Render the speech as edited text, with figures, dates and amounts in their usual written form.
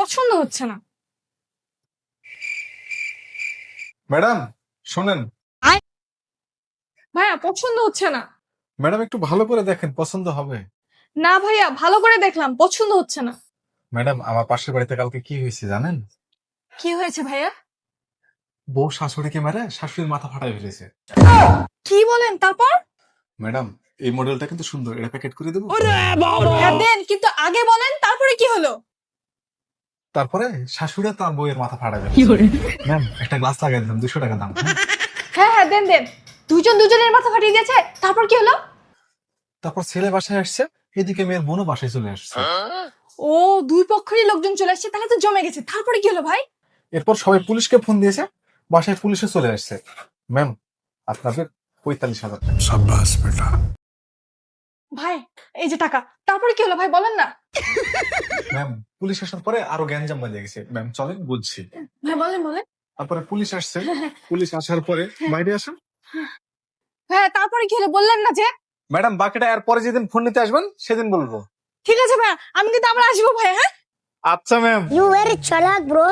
পছন্দ হচ্ছে না। ম্যাডাম শোনেন, ভাইয়া পছন্দ হচ্ছে না। ম্যাডাম একটু ভালো করে দেখেন, পছন্দ হবে। না ভাইয়া, ভালো করে দেখলাম, পছন্দ হচ্ছে না। ম্যাডাম আমার পাশের বাড়িতে কালকে কি হয়েছে জানেন? কি হয়েছে ভাইয়া? বউ শাশুড়িকে মেরে শাশুড়ির মাথা ফাটাই ফেলেছে। কি বলেন? তারপর? ম্যাডাম এই মডেলটা কিন্তু সুন্দর, এটা প্যাকেট করে দেবো। হ্যাঁ দেন, কিন্তু আগে বলেন তারপরে কি হলো? তারপরে শাশুড়ি তার বউয়ের মাথা ফাটাই ফেলেছে। ম্যাম একটা গ্লাস লাগাই দিলাম, 200 টাকা দাম। হ্যাঁ হ্যাঁ দেন দেন। দুজনের মাথা ফাটিয়ে দিয়েছে, তারপর কি হলো? তারপর ছেলে বাসায় আসছে, এদিকে মেয়ের বোনও বাসায় চলে আসছে। ও, দুই পক্ষেরই লোকজন চলে আসছে, তাহলে তো জমে গেছে। তারপরে কি হলো ভাই? এরপর সবাই পুলিশকে ফোন দিয়েছে, বাসায় পুলিশে চলে আসছে। ম্যাম আপনাদের 45,000 টাকা। সাব্বাস বেটা। ভাই এই যে টাকা, তারপরে কি হলো ভাই বলেন না। ম্যাম পুলিশ আসার পরে আরো গ্যাঞ্জাম বাজে গেছে। ম্যাম চলেন বুঝছি। ভাই বলেন বলেন। তারপরে পুলিশ আসছে, পুলিশ আসার পরে বাইরে আসেন। হ্যাঁ তারপরে কি হলো বললেন না যে? ম্যাডাম বাকিটা এর পরে যেদিন ফোন নিতে আসবেন সেদিন বলবো। ঠিক আছে ভাইয়া, আমি কিন্তু আবার আসবো ভাইয়া। হ্যাঁ আচ্ছা ma'am. You very chalak, bro.